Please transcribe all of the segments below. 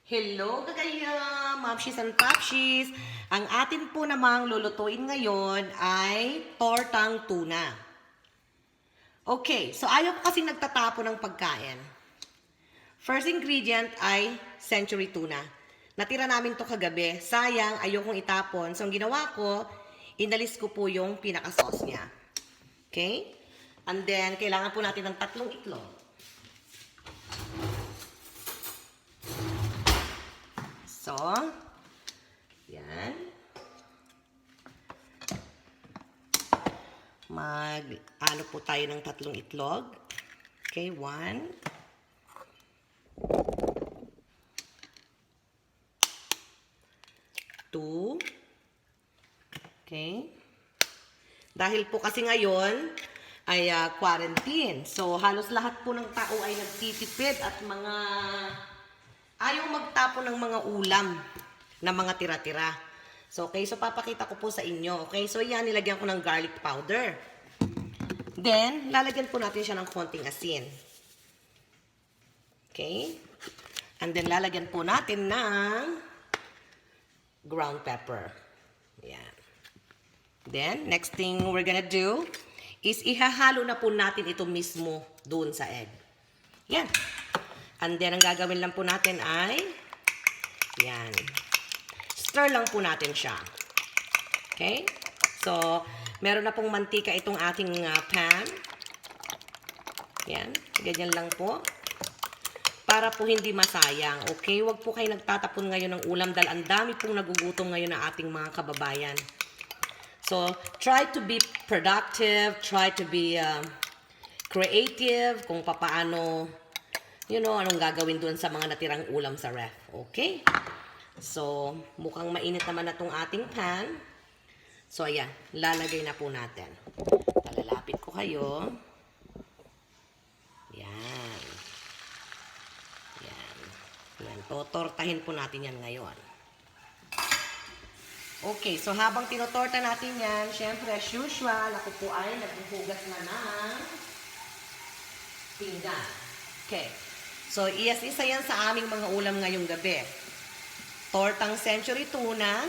Hello kagaya, mamshis and papshis. Ang atin po namang lulutuin ngayon ay tortang tuna. Okay, so ayaw ko kasi nagtatapo ng pagkain. First ingredient ay century tuna. Natira namin to kagabi. Sayang, ayokong itapon. So ang ginawa ko, inalis ko po yung pinaka-sauce niya. Okay? And then, kailangan po natin ng 3 itlog. So, yan. Mag-ano po tayo ng 3 itlog. Okay, 1. 2. Okay. Dahil po kasi ngayon ay quarantine. So, halos lahat po ng tao ay nagtitipid at mga ayaw magtapon ng mga ulam na mga tira-tira. So, okay. So, papakita ko po sa inyo. Okay. So, yan. Nilagyan ko ng garlic powder. Then, lalagyan po natin siya ng konting asin. Okay. And then, lalagyan po natin ng ground pepper. Yan. Then, next thing we're gonna do is ihahalo na po natin ito mismo doon sa egg. Yan. And then, ang gagawin lang po natin ay, yan, stir lang po natin siya. Okay? So, meron na pong mantika itong ating pan. Yan, ganyan lang po. Para po hindi masayang. Okay? Huwag po kayo nagtatapon ngayon ng ulam dahil ang dami pong nagugutom ngayon ng ating mga kababayan. So, try to be productive, try to be creative kung papaano, anong gagawin doon sa mga natirang ulam sa ref. Okay? So, mukhang mainit naman na itong ating pan. So, ayan. Lalagay na po natin. Palalapit ko kayo. Yan. Yan. Yan. Totortahin po natin yan ngayon. Okay. So, habang tinotorta natin yan, syempre, as usual, ako po ay naghuhugas na ng pinggan. Okay. So, isa yan sa aming mga ulam ngayong gabi. Tortang century tuna.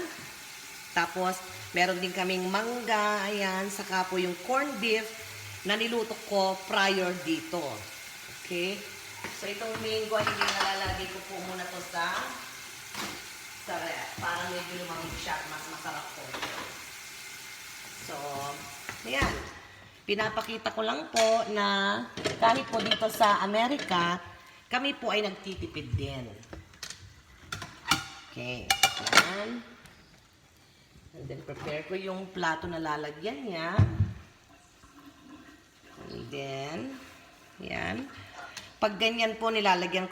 Tapos, meron din kaming mangga. Ayan. Saka po yung corned beef na niluto ko prior dito. Okay. So, itong mango ay nilalagay ko po muna to sa ref. Para medyo lumamig siya at mas masarap po. So, ayan. Pinapakita ko lang po na kahit po dito sa Amerika, kami po ay nagtitipid din. Okay. Yan. And then, prepare ko yung plato na lalagyan niya. And then, yan. Pag ganyan po, nilalagay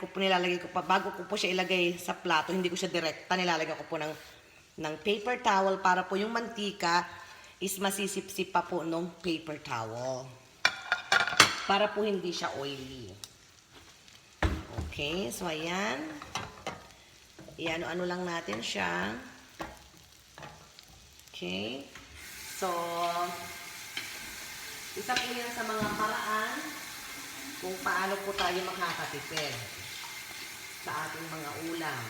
ko pa. Bago ko po siya ilagay sa plato, hindi ko siya direkta. Nilalagyan ko po ng paper towel para po yung mantika is masisip-sip pa po ng paper towel. Para po hindi siya oily. Okay, so ayan. Iano-ano lang natin siya. Okay. So, isa po yan sa mga paraan kung paano po tayo makakatipid sa ating mga ulam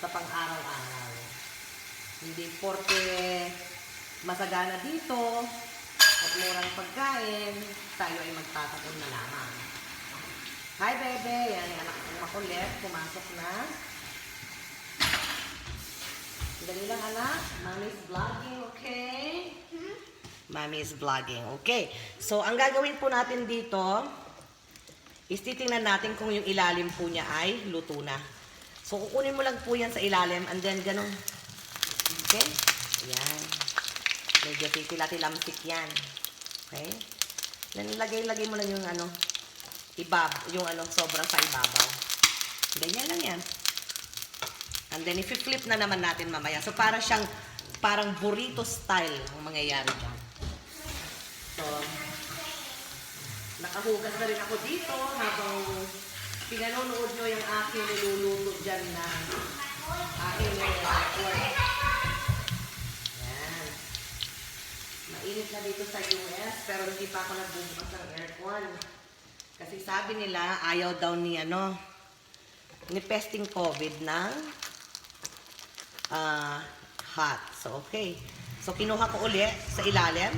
sa pang-araw-araw. Hindi porke masagana dito at murang pagkain, tayo ay magtatapon na lamang. Hi, bebe. Yan, yung anak kong makulit. Pumasok na. Dali lang, anak. Mommy's vlogging, okay? Mommy is vlogging, okay? So, ang gagawin po natin dito is titingnan natin kung yung ilalim po niya ay luto na. So, kukunin mo lang po yan sa ilalim and then ganun. Okay? Yan. Medyo titila-tilamsik yan. Okay? Then, lagay-lagay mo lang yung sobrang sa ibabaw. Ganyan lang yan. And then, i-flip na naman natin mamaya. So, parang burrito style ang mangyayari dyan. So, nakahugas na rin ako dito habang pinanonood nyo yung aking niluluto dyan na aking work. Yan. Mainit na dito sa US, pero hindi pa ako nagbubukas ng aircon. Kasi sabi nila, ayaw daw ni nipesting COVID ng hot. So, okay. So, kinuha ko uli sa ilalim.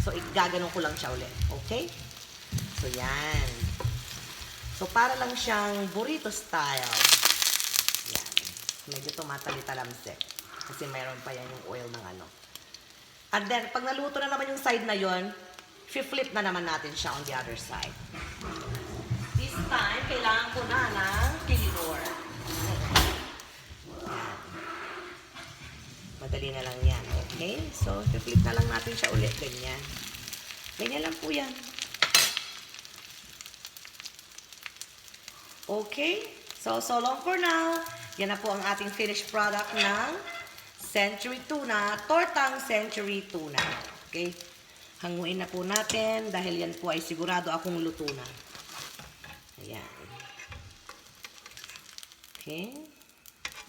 So, igaganon ko lang siya uli. Okay? So, yan. So, para lang siyang burrito style. Yan. Medyo tumatali-talamsik. Kasi mayroon pa yan yung oil ng ano. And then, pag naluto na naman yung side na yon, flip na naman natin siya on the other side. This time, kailangan ko na ng tinidor. Madali na lang yan. Okay? So, flip na lang natin siya ulit. Ganyan. Ganyan lang po yan. Okay? So long for now. Yan na po ang ating finished product ng Century Tuna, Tortang Century Tuna. Okay? Hanguin na po natin dahil yan po ay sigurado akong luto na. Ayan. Okay?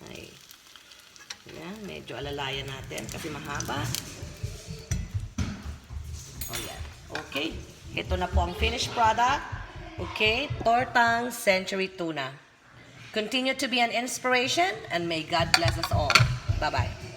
Ay. Ayan, medyo alalayan natin kasi mahaba. Oh, yan. Okay. Ito na po ang finished product. Okay? Tortang Century Tuna. Continue to be an inspiration and may God bless us all. Bye-bye.